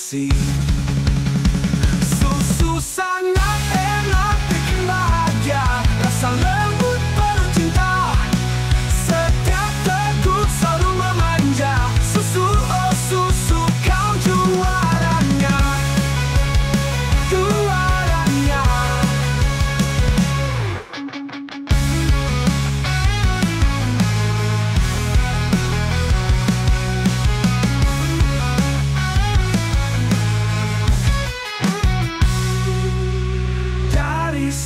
bersih. Susu sangat enak, bikin bahagia, rasa lembut penuh cinta. Setiap teguk selalu memanja. Susu, oh susu, kau juaranya, juaranya.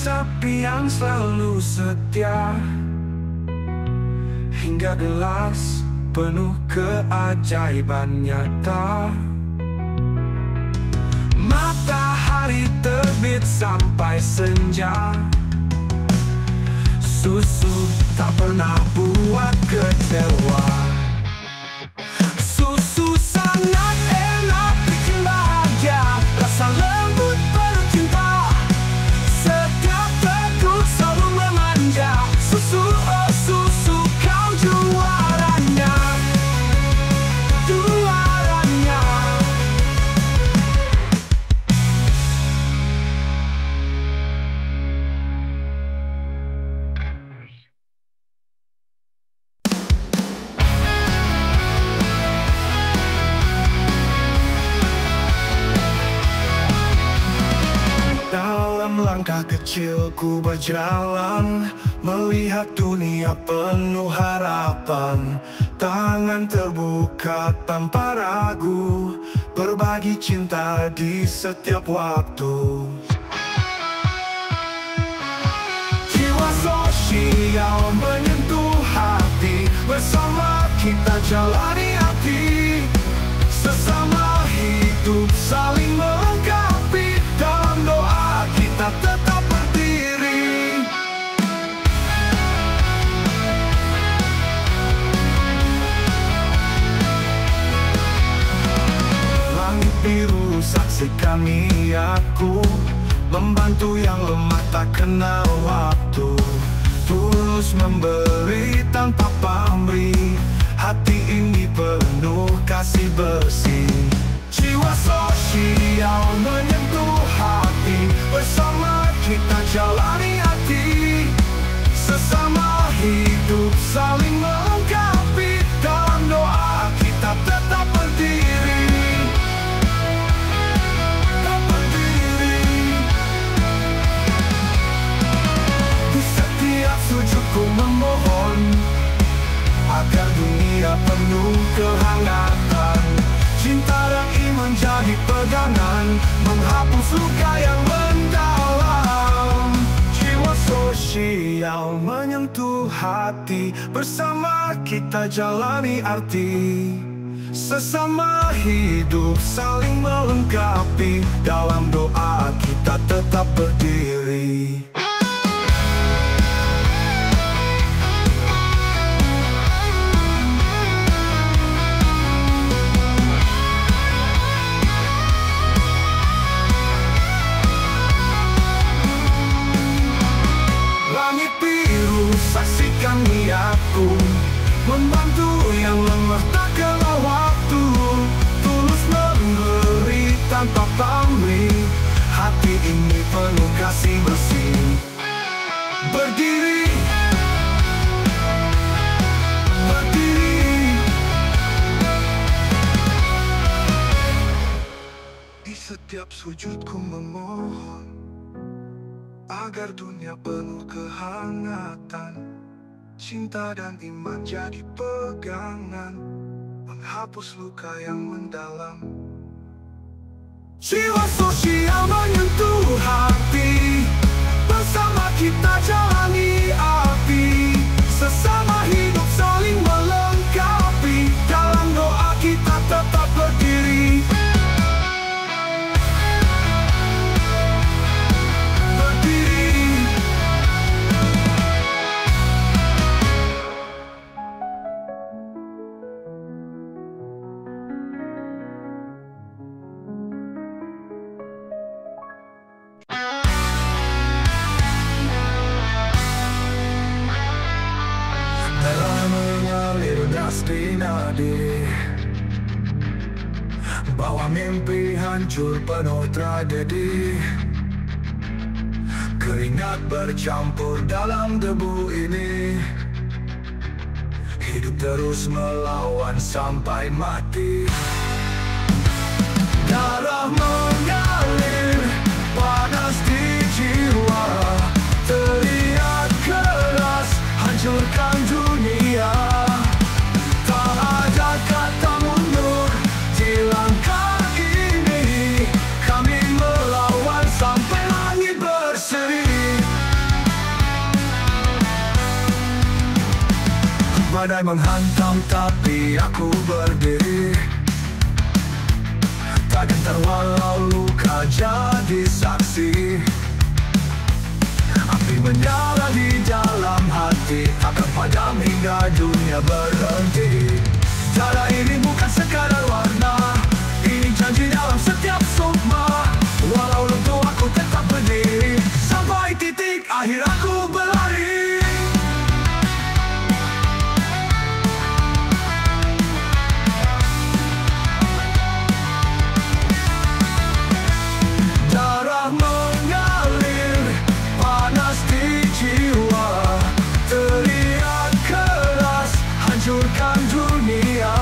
Sapi yang selalu setia, hingga gelas penuh keajaiban nyata. Matahari terbit sampai senja, susu tak pernah buat kecewa. Susu sangat enak, bikin bahagia, rasa lembut penuh cinta. Setiap teguk selalu memanja. Susu, oh susu, kau juaranya, juaranya. Dalam langkah kecilku berjalan, melihat dunia penuh harapan. Tangan terbuka tanpa ragu, berbagi cinta di setiap waktu. Jiwa sosial menyentuh hati, bersama kita jalani arti. Sesama hidup saling melengkapi, dalam doa kita tetap berdiri. Langit biru saksikan niatku, membantu yang lemah tak kenal waktu. Tulus memberi tanpa pamrih, hati ini penuh kasih bersih. Jiwa sosial menyentuh hati, bersama kita jalani arti. Sesama hidup saling melengkapi, dalam doa kita tetap berdiri. Tetap berdiri. Di setiap sujudku memohon, agar dunia penuh kehangatan. Cinta dan iman jadi pegangan, menghapus luka yang mendalam. Jiwa sosial menyentuh hati, bersama kita jalani arti. Sesama hidup saling melengkapi, dalam doa kita tetap berdiri. Saksikan niatku, membantu yang lemah tak kenal waktu. Tulus memberi tanpa pamrih, hati ini penuh kasih bersih. Berdiri, berdiri. Di setiap sujudku memohon, agar dunia penuh kehangatan. Cinta dan iman jadi pegangan, menghapus luka yang mendalam. Jiwa sosial menyentuh hati, bersama kita jalani api. Sesama hidup saling melengkapi, dalam doa kita tetap berdiri. Membawa mimpi hancur penuh tragedi. Keringat bercampur dalam debu ini. Hidup terus melawan sampai mati. Darah mengalir panas di jiwa. Teriak keras hancurkan dunia. Tak ada kata mundur di langkah ini. Kami melawan sampai langit berseri. Badai menghantam tapi aku berdiri. Tak gentar walau luka jadi saksi. Api menyala di dalam hati, akan padam hingga dunia berhenti. Darah ini bukan sekadar warna, ini janji dalam setiap sukma. Walau runtuh aku tetap berdiri, sampai titik akhir aku berlari. Darah mengalir panas di jiwa. Teriak keras hancurkan dunia.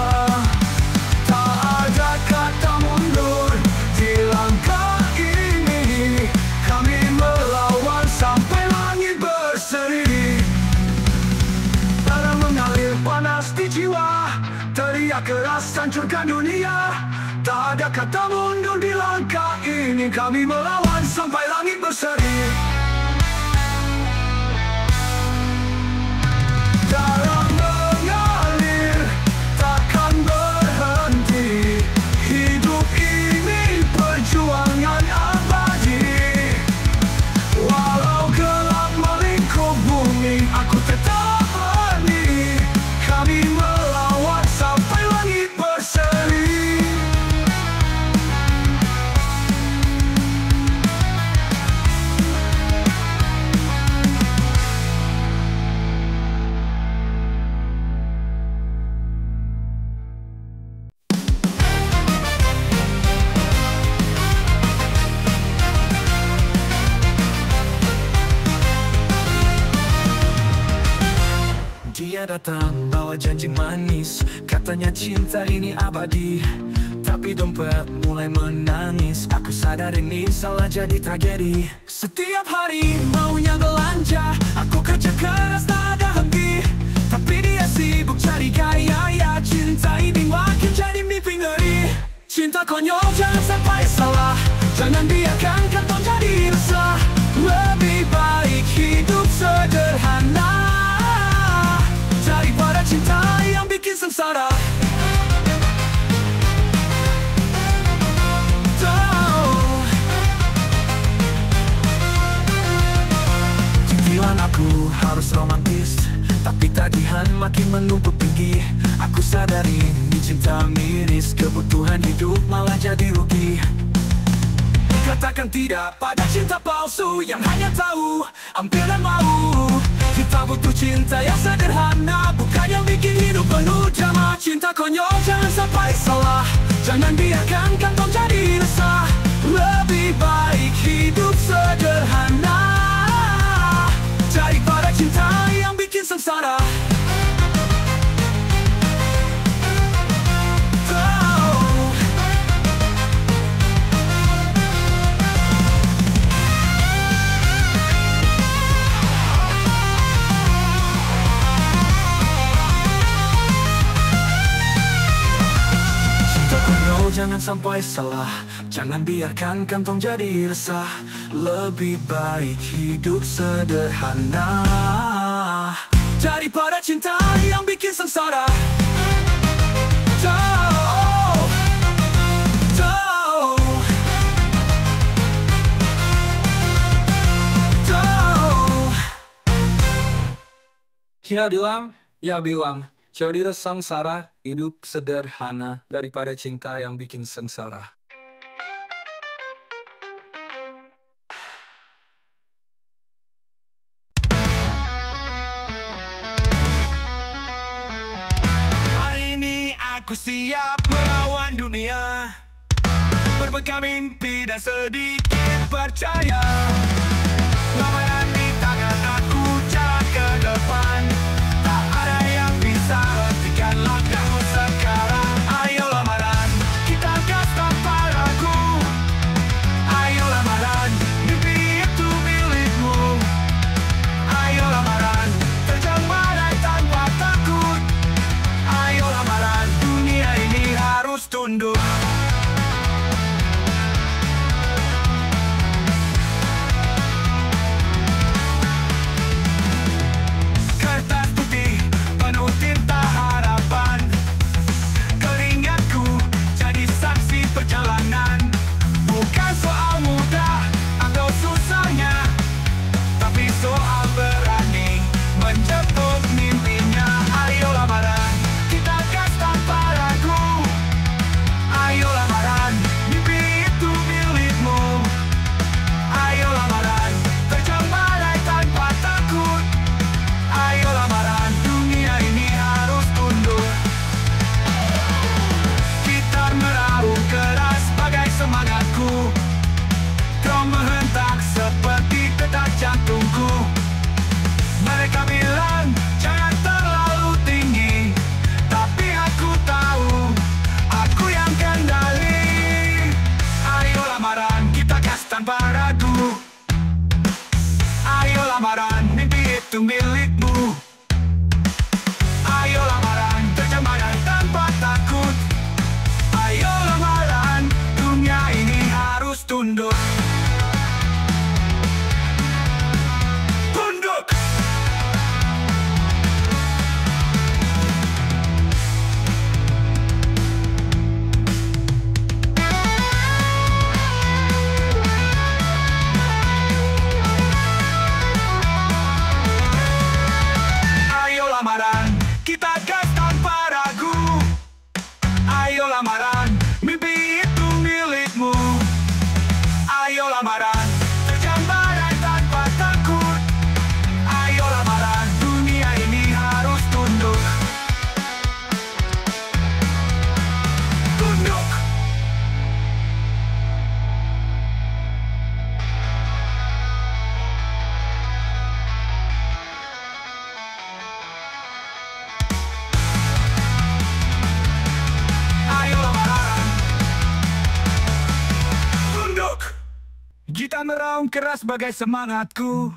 Tak ada kata mundur di langkah ini. Kami melawan sampai langit berseri. Darah mengalir panas di jiwa. Teriak keras hancurkan dunia. Tak ada kata mundur di langkah ini. Kami melawan sampai langit berseri. Darah mengalir takkan berhenti. Hidup ini perjuangan abadi. Walau gelap melingkup bumi, aku tetap berani. Kami melawan sampai langit berseri. Dia datang bawa janji manis, katanya cinta ini abadi. Tapi dompet mulai menangis. Aku sadar ini salah jadi tragedi. Setiap hari maunya belanja, aku kerja keras tak ada henti. Tapi dia sibuk cari gaya, ya cinta ini makin jadi mimpi ngeri. Cinta konyol jangan sampai salah, jangan biarkan kantong jadi resah. Lebih baik hidup sederhana daripada cinta yang bikin sengsara. Pikiran aku harus romantis, tapi tagihan makin menumpuk tinggi. Aku sadari ini cinta miris, kebutuhan hidup malah jadi rugi. Katakan tidak pada cinta palsu yang hanya tahu ambil dan mau. Kita butuh cinta yang sederhana, bukan yang bikin hidup penuh drama. Cinta konyol jangan sampai salah, jangan biarkan kantong jadi resah. Lebih baik hidup sederhana daripada cinta yang bikin sengsara. Jangan sampai salah, jangan biarkan kantong jadi resah. Lebih baik hidup sederhana daripada cinta yang bikin sengsara. Ya bilang jadi sengsara, hidup sederhana daripada cinta yang bikin sengsara. Hari ini aku siap melawan dunia. Pegang mimpi dan sedikit percaya. Lamaran di tangan aku, jalan ke depan. Tak ada yang bisa hentikan langkahku sekarang. Ayo lamaran, kita gas tanpa ragu. Ayo lamaran, mimpi itu milikmu. Ayo lamaran, terjang badai tanpa takut. Ayo lamaran, dunia ini harus tunduk. Jantungku, mereka bilang jangan terlalu tinggi, tapi aku tahu, aku yang kendali. Ayo lamaran, kita gas tanpa ragu. Ayo lamaran, mimpi itu milikmu. Ayo lamaran, terjang badai tanpa takut. Ayo lamaran, dunia ini harus tunduk. Kita gas tanpa ragu. Ayo lamaran, mimpi itu milikmu. Ayo lamaran, terjang badai tanpa takut. Ayo lamaran, dunia ini harus tunduk. Tunduk. Gitar meraung keras bagai semangatku,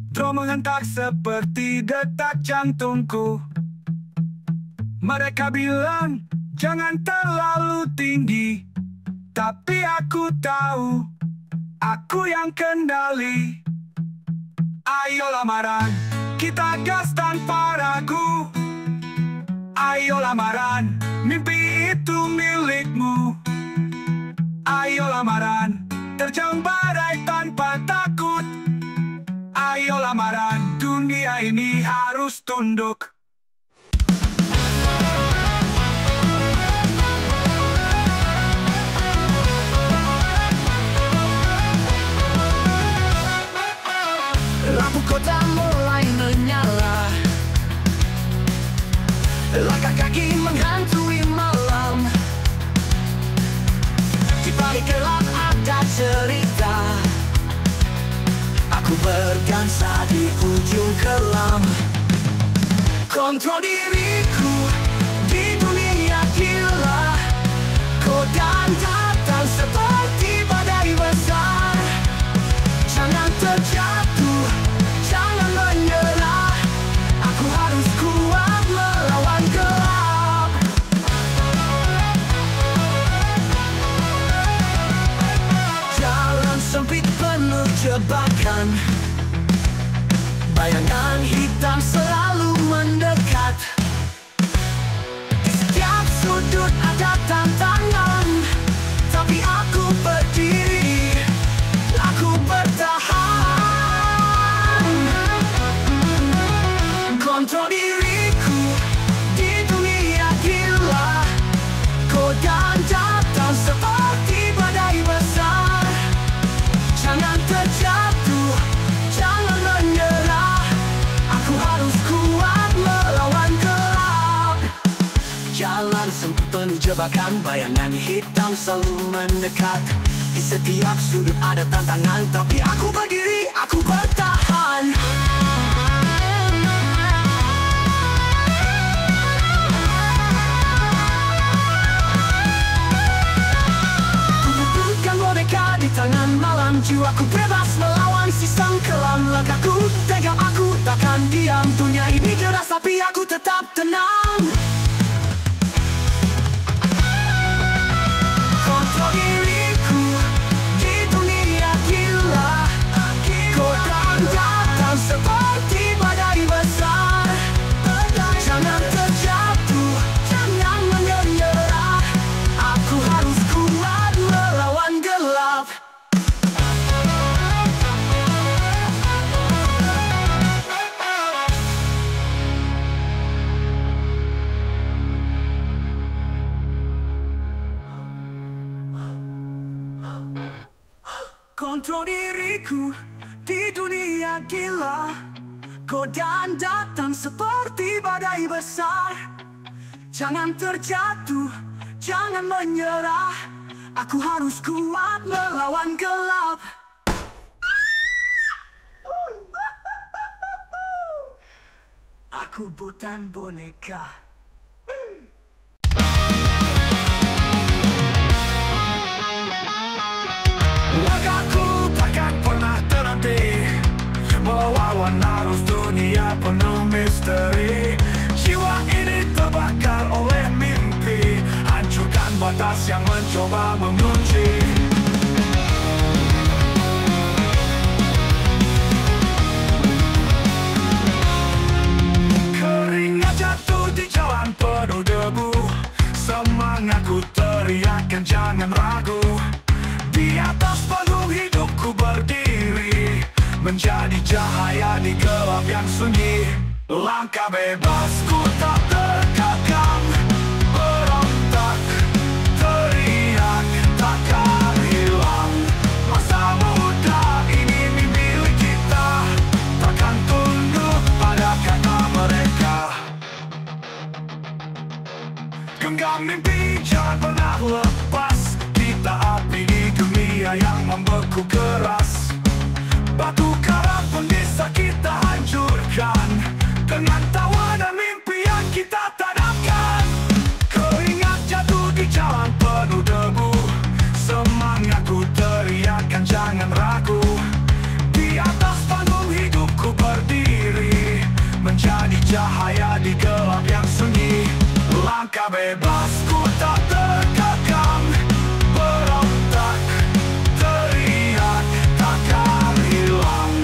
drum menghentak seperti detak jantungku. Mereka bilang jangan terlalu tinggi, tapi aku tahu, aku yang kendali. Ayo lamaran, kita gas tanpa ragu. Ayo lamaran, mimpi itu milikmu. Ayo lamaran, terjang badai tanpa takut. Ayo lamaran, dunia ini harus tunduk. Lampu kota mulai menyala, langkah kaki menghantui malam. Di balik gelap ada cerita, aku berdansa di ujung kelam. Kontrol diriku di dunia gila, godaan datang seperti badai besar. Jangan terjatuh, jangan menyerah, aku harus kuat melawan gelap. Jalan sempit penuh jebakan, bayangan hitam selalu mendekat. Di setiap sudut ada tantangan, tapi aku berdiri, aku bertahan. Kontrol diriku di dunia gila, godaan datang seperti badai besar. Jangan terjatuh, jangan menyerah, tebakan bayangan hitam selalu mendekat. Di setiap sudut ada tantangan, tapi aku berdiri, aku bertahan. Kubutuhkan boneka di tangan malam, jiwaku bebas melawan si sang kelam. Langkahku tegar, aku takkan diam. Dunia ini deras tapi aku tetap tenang. Kontrol diriku di dunia gila. Godaan datang seperti badai besar. Jangan terjatuh, jangan menyerah. Aku harus kuat melawan gelap. Kontrol diriku di dunia gila. Godaan datang seperti badai besar. Jangan terjatuh, jangan menyerah. Aku harus kuat melawan gelap. Aku bukan boneka. Langkahku takkan pernah terhenti, melawan arus dunia penuh misteri. Jiwa ini terbakar oleh mimpi, hancurkan batas yang mencoba mengunci. Keringat jatuh di jalan penuh debu, semangatku teriakkan jangan ragu. Di atas panggung hidupku berdiri, menjadi cahaya di gelap yang sunyi. Langkah bebasku tak terkekang, berontak, teriak, takkan hilang. Masa muda ini milik kita, takkan tunduk pada kata mereka. Genggam mimpi jangan pernah lepas, kita api di dunia yang membeku keras. Batu karang pun bisa kita hancurkan, dengan tawa dan mimpi yang kita tanamkan. Keringat jatuh di jalan penuh debu, semangatku teriakkan jangan ragu. Di atas panggung hidupku berdiri, menjadi cahaya di gelap yang sunyi. Langkah bebasku tak terkekang, berontak, teriak, takkan hilang.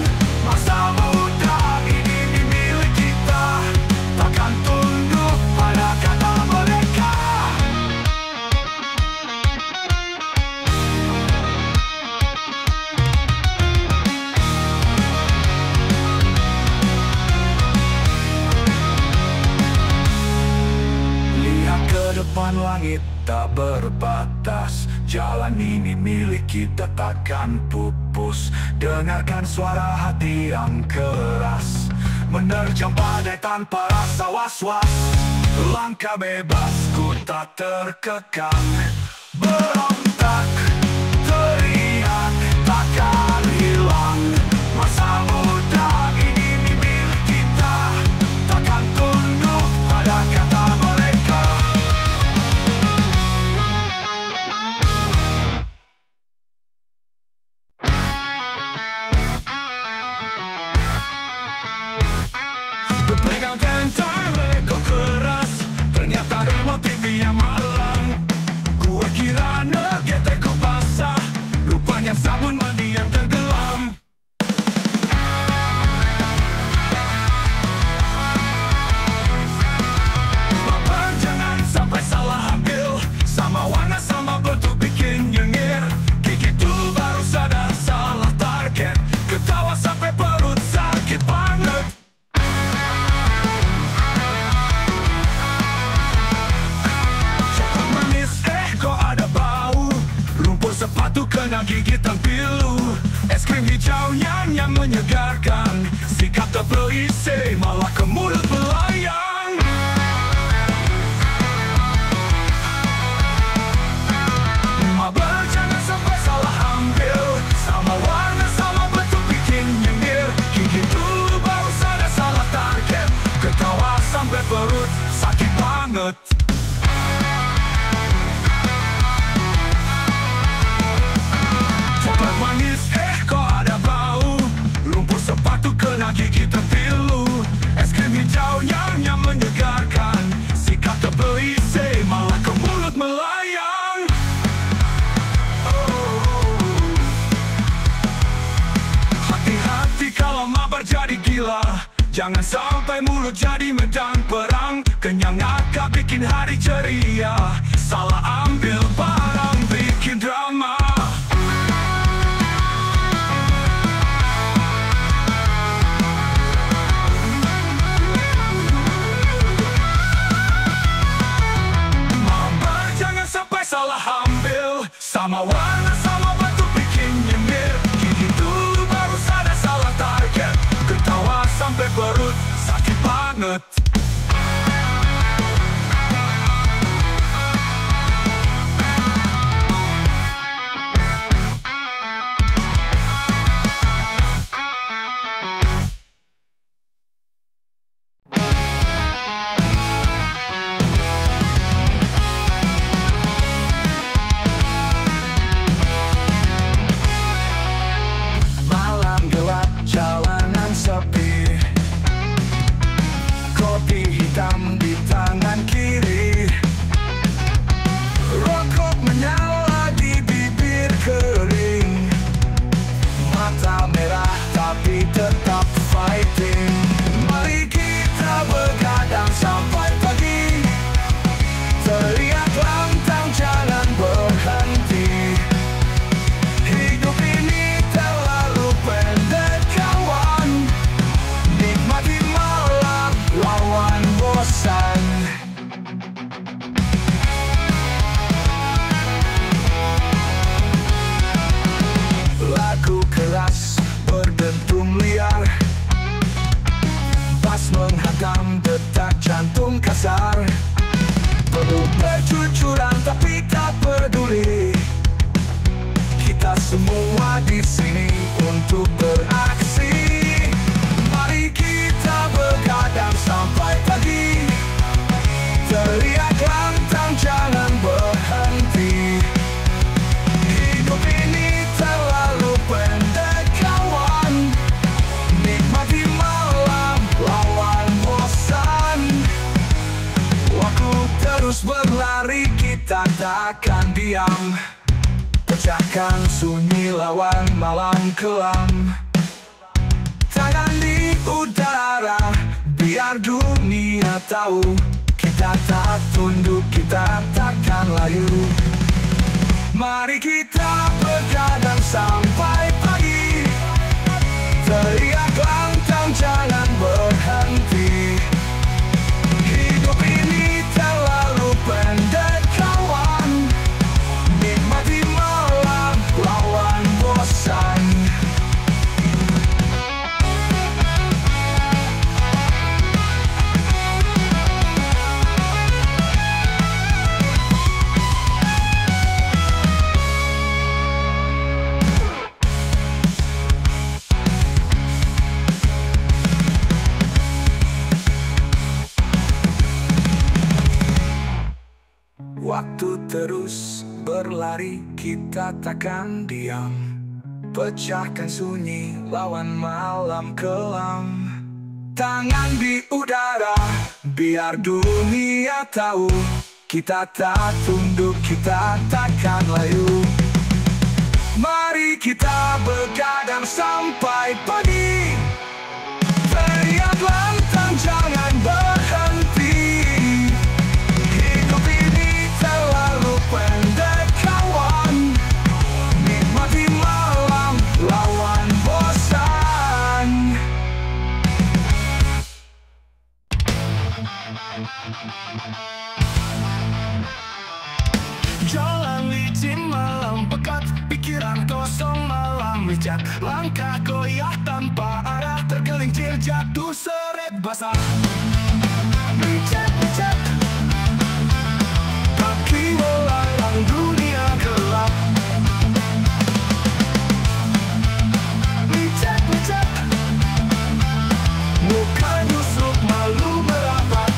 Masa muda ini milik kita, takkan tunduk pada kata mereka. Lihat ke depan, langit tak berbatas. Jalan ini milik kita, takkan pupus. Dengarkan suara hati yang keras, menerjang badai tanpa rasa was-was. Langkah bebasku tak terkekang, berontak, teriak, takkan hilang. Masa muda ini milik kita, takkan tunduk pada kata mereka. Berpegang tentang lego keras, ternyata remote TV yang malang. Gua kira ngegetekku basah, rupanya sabun mandi yang tenggelam. Bapak jangan sampai salah ambil, sama warna sama bentuk bikin nyengir. Gigi dulu baru sadar salah target, ketawa sampai perut sakit banget. Sepatu kena gigitan pilu, es krim hijau yang menyegarkan. Sikap tak berisi malah ke mulut belayang. banget. Coklat manis, kok ada bau. Lumpur sepatu kena gigi terpilu. Es krim hijau yang menyegarkan. Sikat tebel isi malah ke mulut melayang. Hati-hati kalau mabar jadi gila. Jangan sampai mulut jadi medan perang. Kenyang agak bikin hari ceria. Salah ambil barang bikin drama. Mabar jangan sampai salah ambil. Sama warna sama bentuk bikin nyemir. Gigi dulu baru sadar salah target. Ketawa sampai perut sakit banget. Malam gelap, jalanan sepi. Kopi hitam di tangan kiri. Rokok menyala di bibir kering. Mata merah tapi tetap fighting. Mari kita begadang sampai pagi. Teriak lantang jangan berhenti. Hidup ini terlalu pendek kawan. Nikmati malam lawan bosan. Lagu keras berdentum liar. Bass menghadang detak jantung kasar. Perlu bercucuran tapi tak peduli. Kita semua di sini untuk beraksi. Mari kita begadang sampai pagi. Teriak lantang jangan berhenti. Hidup ini terlalu pendek kawan. Nikmati malam lawan bosan. Waktu terus berlari kita takkan diam. Pecahkan sunyi lawan malam kelam. Tangan di udara biar dunia tahu. Kita tak tunduk, kita takkan layu. Mari kita begadang sampai pagi. Teriak lantang jangan berhenti. Hidup ini terlalu pendek kawan. Nikmati malam lawan bosan. Waktu terus berlari, kita takkan diam. Pecahkan sunyi lawan malam kelam. Tangan di udara biar dunia tahu. Kita tak tunduk, kita takkan layu. Mari kita begadang sampai pagi. Teriak lantang jangan berhenti. Hidup ini terlalu pendek kawan. Nikmati malam lawan bosan. Jalan licin malam pekat, pikiran kosong malam licin. Langkah goyah tanpa arah, tergelincir jatuh seret basah. Licet-licet, kaki melayang dunia gelap. Licet-licet, muka busuk malu merapat.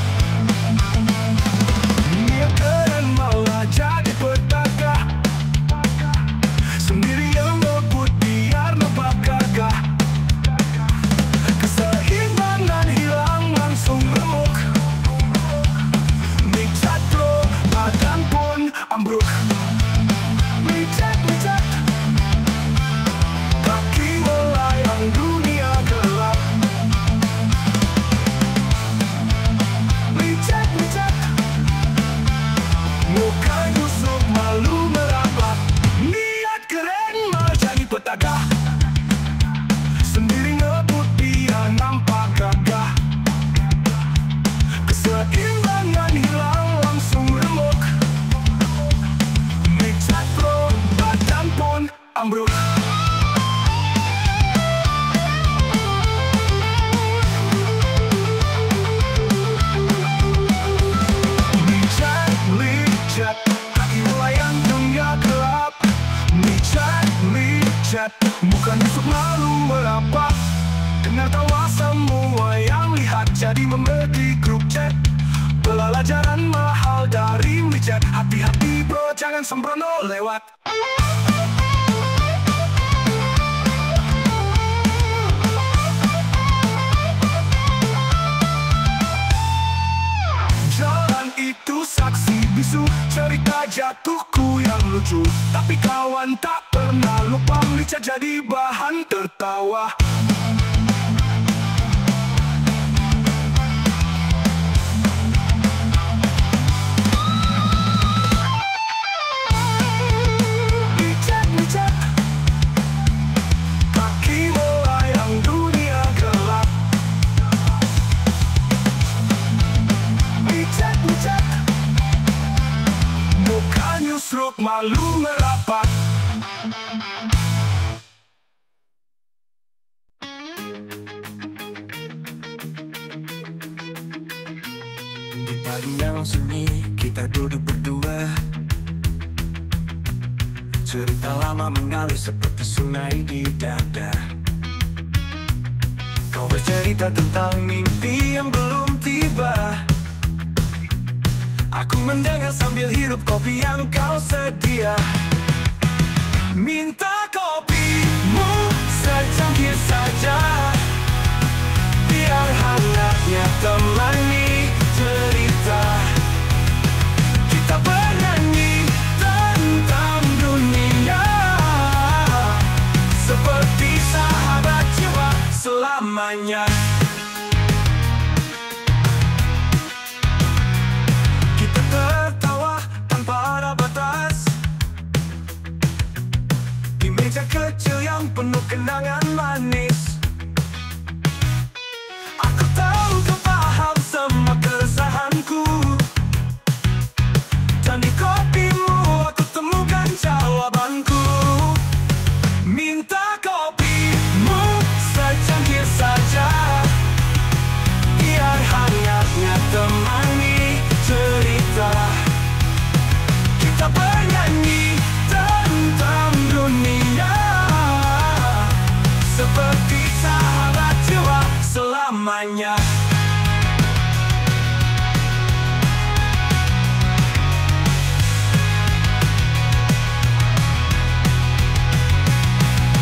sembrono lewat. Jalan itu saksi bisu cerita jatuhku yang lucu, tapi kawan tak pernah lupa Lica jadi bahan tertawa. Nyusruk malu merapat. Di pagi yang sunyi kita duduk berdua, cerita lama mengalir seperti sungai di dada. Kau bercerita tentang mimpi yang belum tiba, aku mendengar sambil hirup kopi yang kau sedia. Minta kopimu secangkir saja, biar hangatnya temani cerita. Kita bernyanyi tentang dunia, seperti sahabat jiwa selamanya. Tertawa tanpa ada batas di meja kecil yang penuh kenangan manis. Aku tahu kau paham semua keresahanku, dan di kopimu aku temukan jawabanku. Minta kopimu secangkir saja, biar hangatnya temani cerita. Kita bernyanyi tentang dunia, seperti sahabat jiwa selamanya.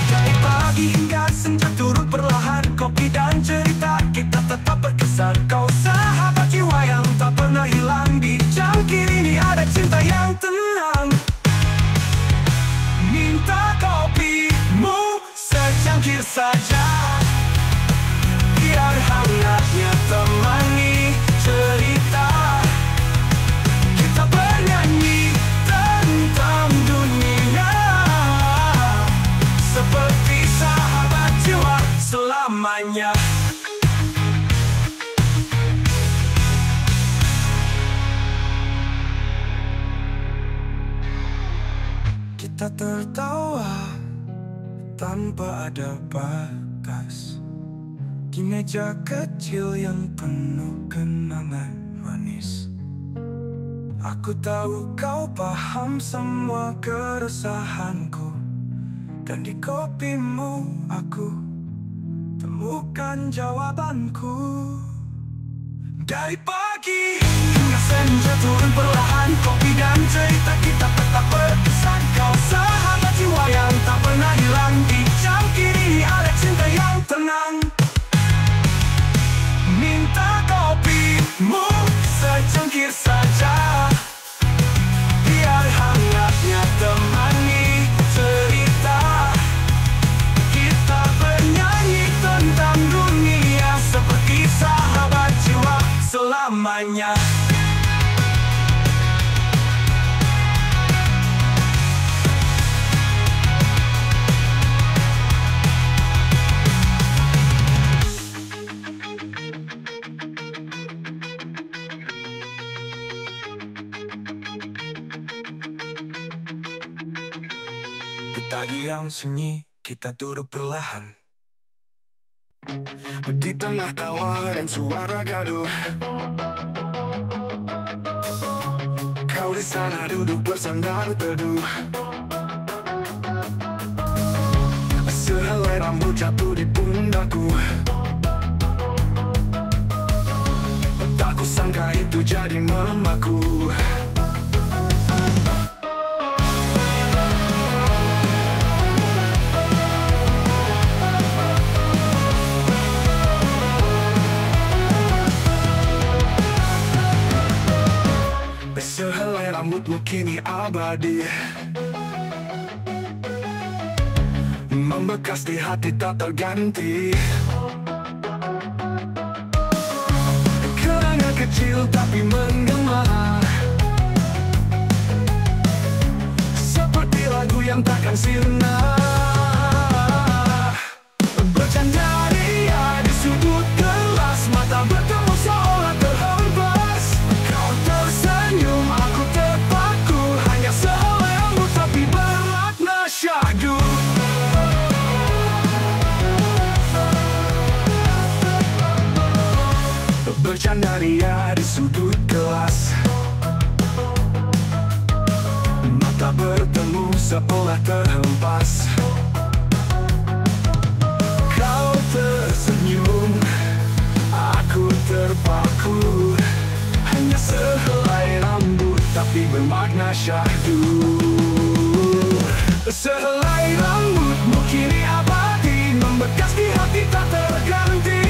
Dari pagi hingga senja turun perlahan, kopi dan cerita kita tetap berkesan. Kau sahabat jiwa yang tak pernah hilang, di cangkir ini ada cinta yang tenang. Minta kopimu secangkir saja, biar hangatnya temani cerita. Kita bernyanyi tentang dunia, seperti sahabat jiwa selamanya. Kita tertawa tanpa ada batas di meja kecil yang penuh kenangan manis. Aku tahu kau paham semua keresahanku, dan di kopimu aku temukan jawabanku. Dari pagi hingga senja turun perlahan, kopi dan cerita kita tetap berkesan. Kau sahabat jiwa yang tak pernah hilang, di cangkir ini ada cinta yang tenang. Minta kopimu secangkir saja, biar hangatnya temani cerita. Kita bernyanyi tentang dunia, seperti sahabat jiwa selamanya. Di pagi yang sunyi kita duduk perlahan, di tengah tawa dan suara gaduh. Kau di sana duduk bersandar teduh, sehelai rambut jatuh di pundakku. Tak kusangka itu jadi memaku. abadi, membekas di hati tak terganti. Kenangan kecil tapi menggema, seperti lagu yang takkan sirna. Bercanda ria di sudut kelas, mata bertemu seolah terhempas. Kau tersenyum, aku terpaku, hanya sehelai rambut tapi bermakna syahdu. Bercanda ria di sudut kelas, mata bertemu seolah terhempas. Kau tersenyum, aku terpaku, hanya sehelai rambut tapi bermakna syahdu. Sehelai rambutmu kini abadi, membekas di hati tak terganti.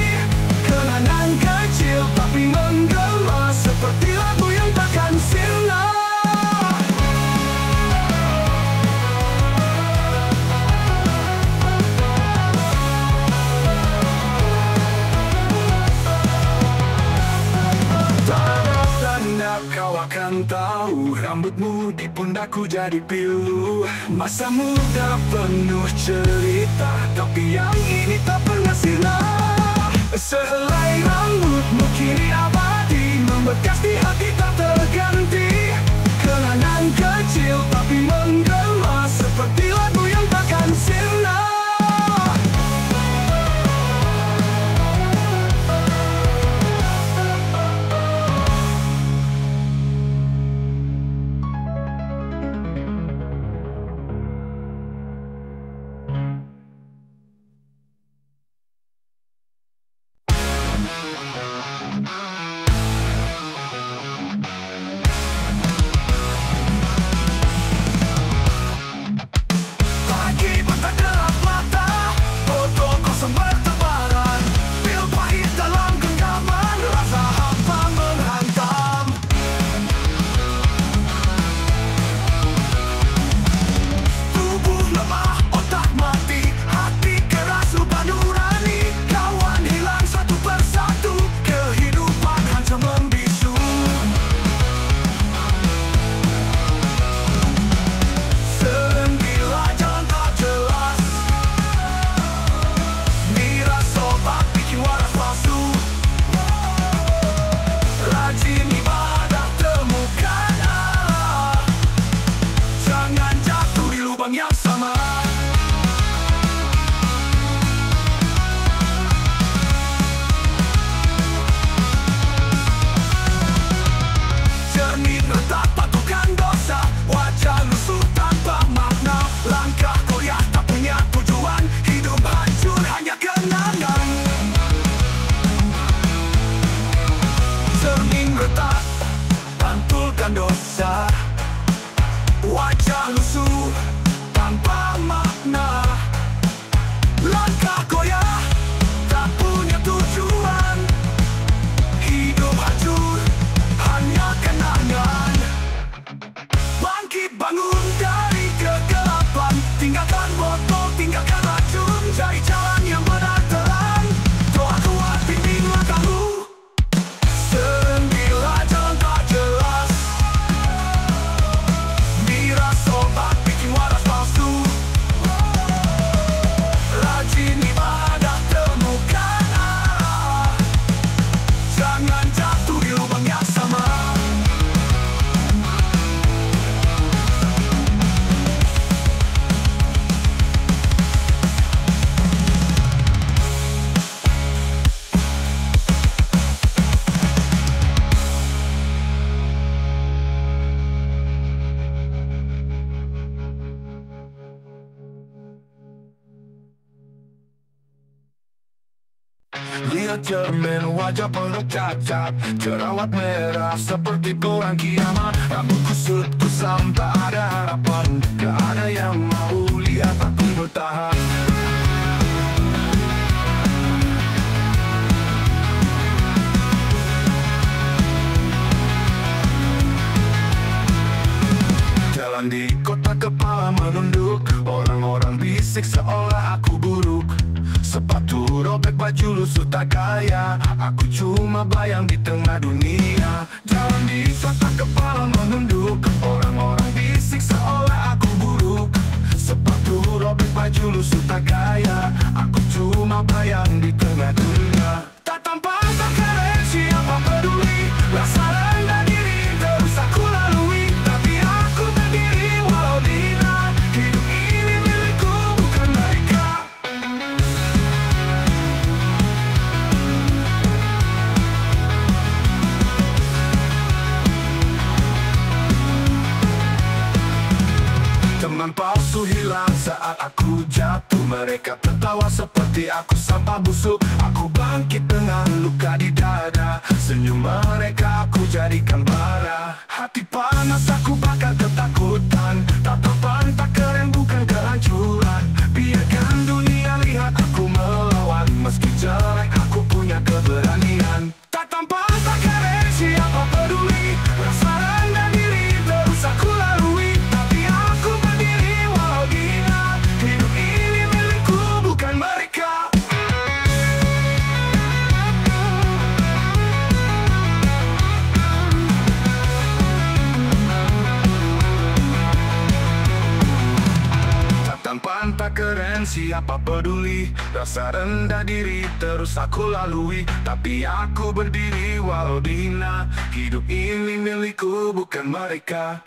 Kenangan kecil tapi menggema, seperti lagu yang takkan sirna. Tanda kau akan tahu, rambutmu di pundakku jadi pilu. Masa muda penuh cerita, tapi yang ini tak pernah sirna. Sehelai rambutmu kini abadi, membekas di hati tak terganti. Kenangan kecil tapi menggema, seperti lagu yang takkan sirna. Dosa, wajah lusuh tanpa makna, langkah goyah tak punya tujuan, hidup hancur hanya kenangan. Bangkit bangun dari kegelapan, tinggalkan botol, tinggalkan racun, cari jalan yang benar terang. Doa kuat bimbing langkahmu, sendirilah jalan tak jelas. Rajin ibadah temukan arah, jangan jatuh di lubang yang sama. Lihat cermin wajah bercacat, jerawat merah seperti perang kiamat. Rambut kusut kusam tak ada harapan, gak ada yang mau lihat aku bertahan. bisik seolah aku buruk. Sepatu robek, baju lusuh tak gaya. Aku cuma bayang di tengah dunia. Jalan di kota kepala menunduk. Orang-orang bisik seolah aku buruk. Sepatu robek, baju lusuh tak gaya. Aku cuma bayang di tengah dunia. Tak tampan, tak keren, siapa peduli. Rasa rendah diri terus aku lalui. Tapi aku berdiri walau dihina. Hidup ini milikku, bukan mereka. Teman palsu hilang saat aku jatuh. Mereka tertawa seperti aku sampah busuk. Aku bangkit dengan luka di dada. Senyum mereka aku jadikan bara. Hati panas aku bakal ketakutan. Tak tampan, tak keren, bukan kehancuran. Biarkan dunia lihat aku melawan. Meski jelek aku punya keberanian. Tak tampan, tak keren, siapa peduli. Rasa rendah diri terus aku lalui. Tapi aku berdiri walau dihina. Hidup ini milikku, bukan mereka. Tak tampan, tak keren, siapa peduli. Rasa rendah diri terus aku lalui. Tapi aku berdiri walau dihina. Hidup ini milikku, bukan mereka.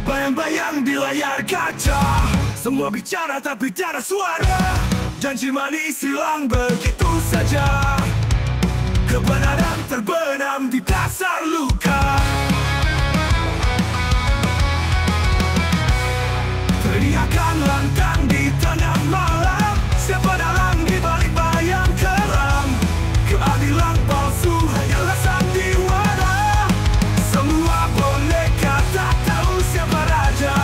Bayang-bayang di layar kaca. Semua bicara tapi tiada suara. Janji manis hilang begitu saja. Kebenaran terbenam di dasar luka. Teriakan lantang di tengah malam. Siapa dalam di balik bayang kelam. Keadilan palsu hanyalah sandiwara. Semua boneka tak tahu siapa raja.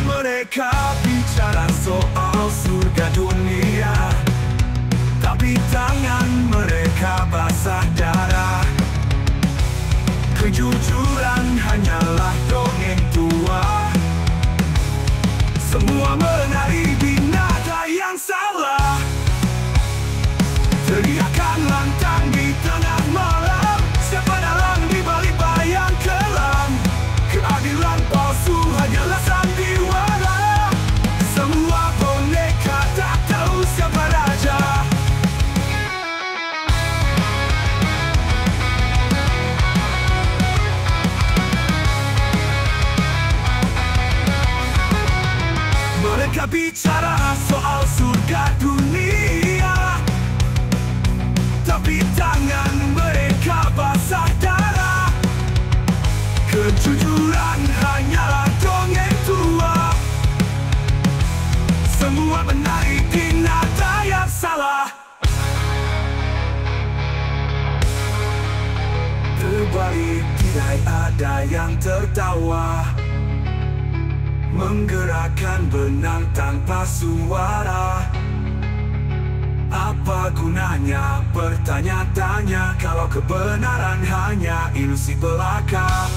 Mereka bicara soal surga dunia. Tapi tangan mereka basah darah. Kejujuran hanyalah dongeng tua. Semua menari di nada yang salah. Teriakan lantang di tengah malam. Siapa dalam di balik bayang kelam. Keadilan palsu hanyalah sandiwara. Semua boneka tak tahu siapa raja. Mereka bicara soal surga dunia. Tapi tangan mereka basah darah. Kejujuran hanyalah dongeng tua. Semua menari di nada yang salah. Terbalik tidak ada yang tertawa. Menggerakkan benang tanpa suara. Apa gunanya bertanya-tanya kalau kebenaran hanya ilusi belaka?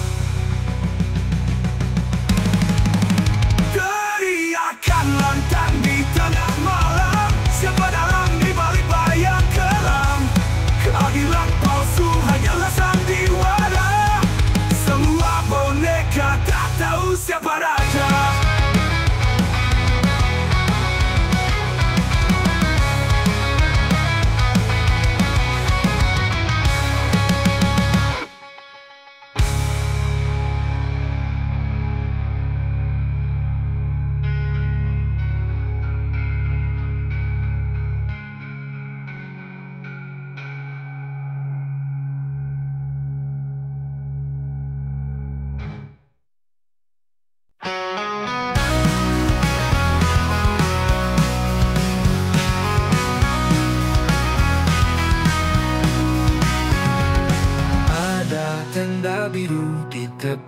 Teriakan lantang di tengah malam. Siapa dalam di balik bayang kelam. Keadilan palsu hanyalah sandiwara. Semua boneka tak tahu siapa raja.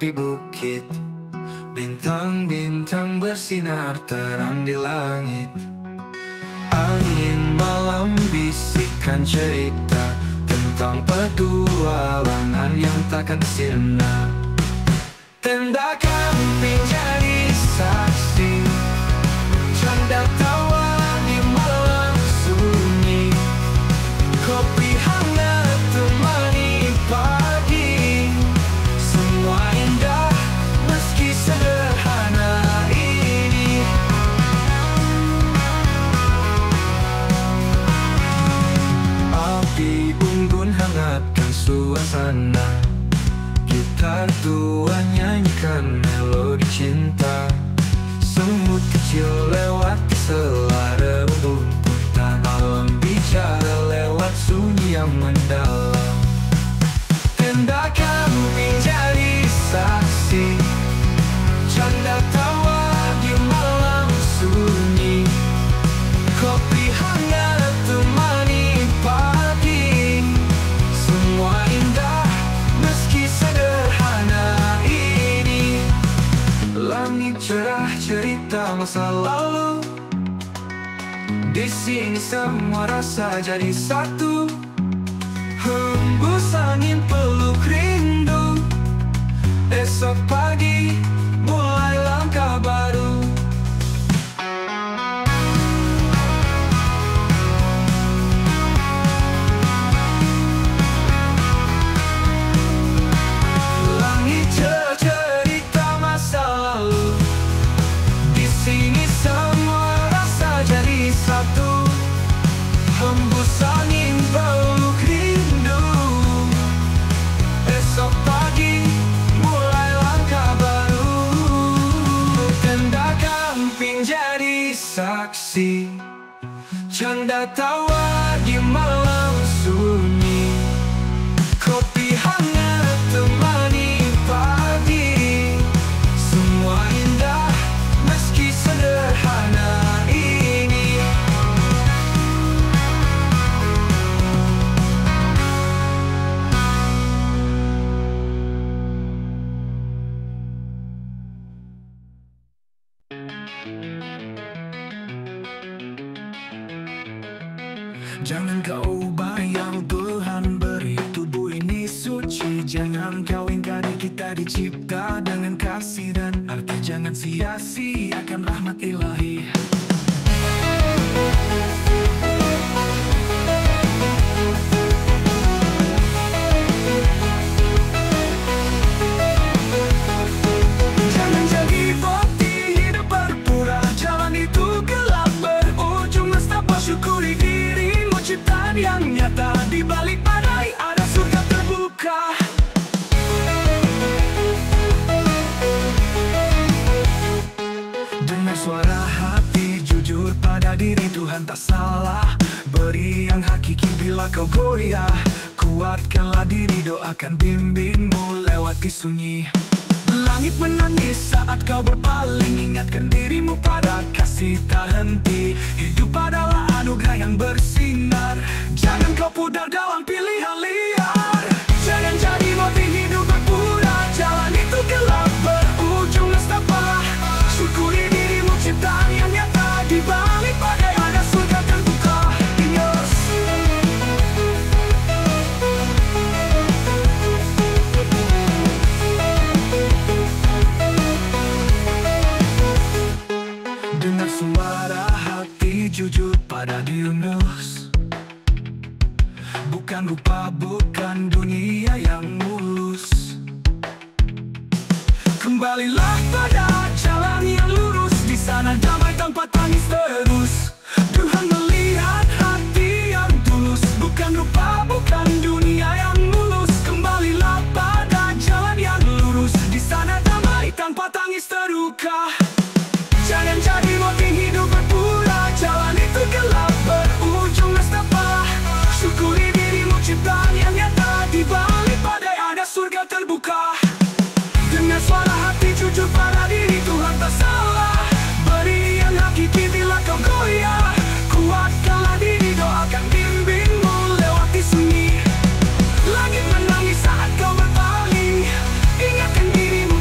tepi bukit. Bintang-bintang bersinar terang di langit. Angin malam bisikan cerita tentang petualangan yang takkan sirna. Tenda camping jadi saksi, canda tawa di malam sunyi. Kopi hangat temani pagi. Semua indah meski sederhana ini. Api unggun hangatkan suasana. Gitar tua nyanyikan melodi cinta. Semut kecil lewat di sela rumputan. Malam bicara lewat sunyi yang mendalam. Tenda camping jadi saksi, canda tawa di malam sunyi. Kopi hangat temani pagi. Semua indah meski sederhana ini. Langit cerah cerita masa lalu. Di sini semua rasa jadi satu. Hembus angin peluk rindu. Esok pagi mulai langkah baru. Langit cerita masa lalu. Di sini semua rasa jadi satu. Hembus angin peluk rindu. Esok pagi mulai langkah baru. Tenda camping jadi saksi, canda tawa di malam sunyi. Kopi hangat temani pagi. Semua indah meski sederhana ini. Jangan kau bayang Tuhan beri tubuh ini suci. Jangan kau ingkari kita dicipta dengan kasih dan arti. Jangan sia-siakan rahmat ilahi. Jangan jadi bukti hidup berpura. Jalan itu gelap berujung nestapa. Syukuri dirimu ciptaan yang nyata. Di balik badai ada surga terbuka. Dengar suara hati jujur pada diri. Tuhan tak salah beri yang hakiki bila kau goyah. Kuatkanlah diri, doakan bimbingmu lewati sunyi. Langit menangis saat kau berpaling. Ingatkan dirimu pada kasih tak henti. Hidup adalah anugerah yang bersinar. Jangan kau pudar dalam pilihan liar. Jangan jadi motif hidup berpura. Jalan itu gelap berujung nestapa. Syukuri dirimu ciptaan yang nyata. Di balik badai ada surga terbuka. Ingat, dengar suara hati jujur pada Yunus. Bukan rupa, bukan dunia yang mulus. Kembalilah pada jalan yang lurus. Di sana damai tanpa tangis terus. Tuhan melihat hati yang tulus. Bukan rupa, bukan dunia yang mulus. Kembalilah pada jalan yang lurus. Di sana damai tanpa tangis terluka. Jangan jadi motif hidup berpura. Jalan itu gelap berujung nestapa. Syukuri dirimu ciptaan yang nyata. Di balik badai ada surga terbuka. Dengar suara hati jujur pada diri. Tuhan tak salah beri yang hakiki bila kau goyah. Kuatkanlah diri, doakan bimbingmu lewati sunyi. Langit menangis saat kau berpaling. Ingatkan dirimu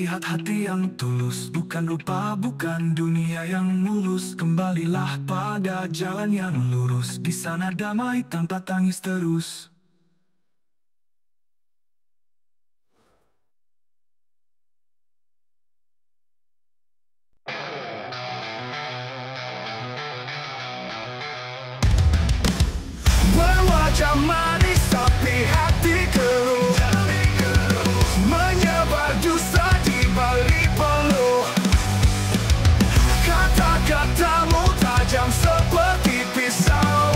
lihat hati yang tulus, bukan rupa, bukan dunia yang mulus. Kembalilah pada jalan yang lurus, di sana damai tanpa tangis terus. Berwajah manis tapi hati keruh, menyebar dusta di balik peluh. Kata-katamu tajam seperti pisau,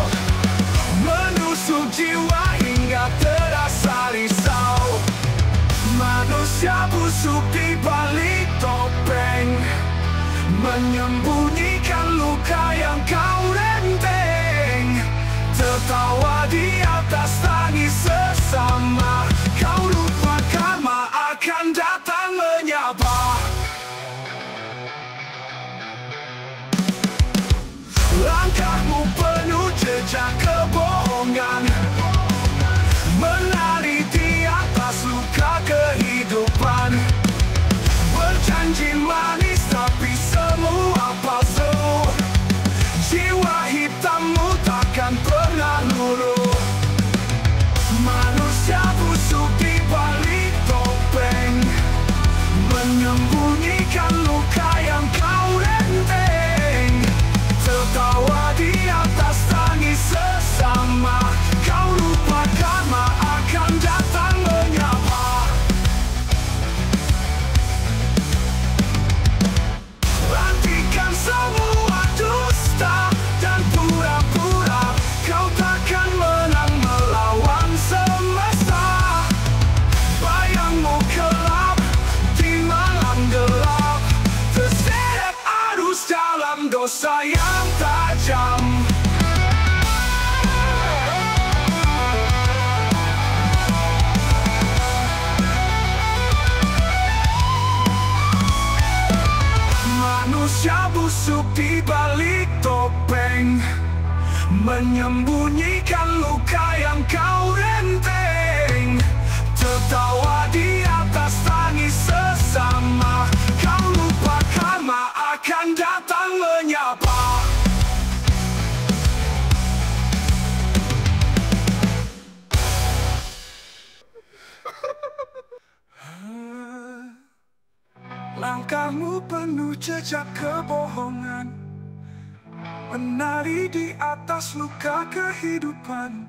menusuk jiwa hingga terasa risau. Manusia busuk di balik topeng, menyembunyikan luka yang kau renteng. Tertawa di atas tangis sesama, kau lupa karma akan datang menyapa. Langkahmu penuh jejak kebohongan, menari di atas luka kehidupan. Berjanji manis tapi semua palsu, jiwa hitammu takkan pernah luluh. Manusia busuk di balik topeng, menyembunyikan luka yang kau renteng. Tertawa di atas tangis sesama, kau lupa karma akan datang menyapa. Hentikan semua dusta dan pura-pura, kau takkan menang melawan semesta. Bayangmu gelap di malam gelap, terseret arus dalam dosa yang tajam. Manusia busuk di balik topeng, menyembunyikan luka yang kau renteng. Tertawa di atas tangis sesama, kau lupa karma akan datang menyapa. Langkahmu penuh jejak kebohongan, menari di atas luka kehidupan.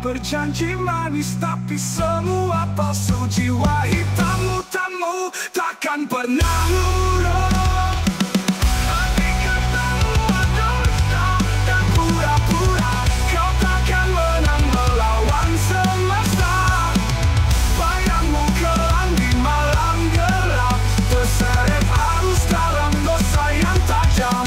Berjanji manis tapi semua palsu, jiwa hitammu takkan pernah luluh. Hentikan semua dusta dan pura-pura, kau takkan menang melawan semesta. Bayangmu kelam di malam gelap, terseret arus dalam dosa yang tajam.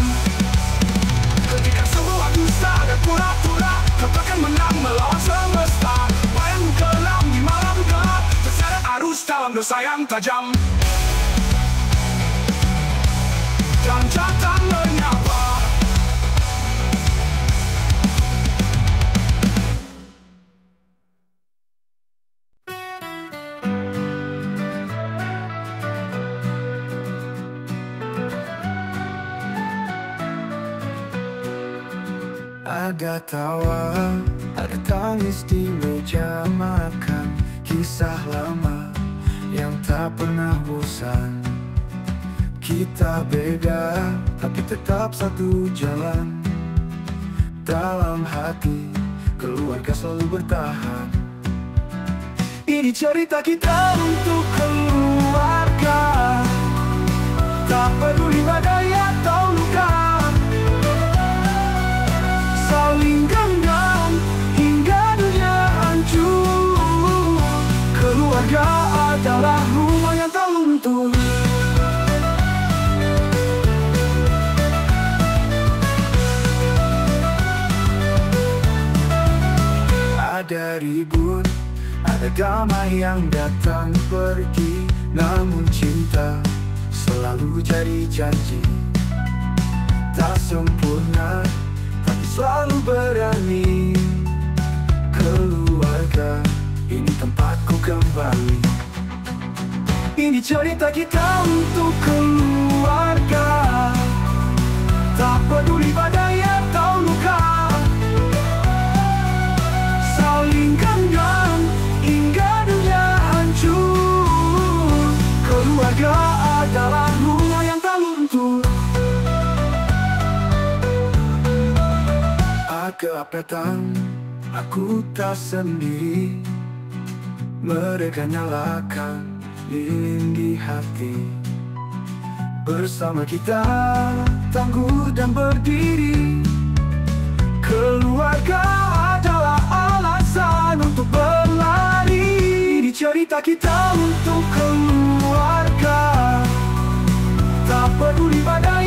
Hentikan semua dusta dan pura-pura, kau takkan menang melawan semesta. Bayangmu kelam di malam gelap, terseret arus dalam dosa yang tajam. Dan datang menyapa. Ada tawa, ada tangis di meja makan, kisah lama yang tak pernah bosan. Kita beda, tapi tetap satu jalan. Dalam hati, keluarga selalu bertahan. Ini cerita kita untuk keluarga, tak peduli badai atau luka. Saling genggam hingga dunia hancur. Keluarga adalah rumah yang tak luntur. Ada ribut, ada damai yang datang pergi, namun cinta selalu jadi janji. Tak sempurna, tapi selalu berani. Keluarga, ini tempatku kembali. Ini cerita kita untuk keluarga, tak peduli badai atau luka, saling genggam hingga dunia hancur. Keluarga adalah rumah yang tak luntur. Agak petang, aku tak sendiri. Mereka nyalakan lilin di hati. Bersama kita tangguh dan berdiri. Keluarga adalah alasan untuk berlari. Ini cerita kita untuk keluarga, tak peduli badai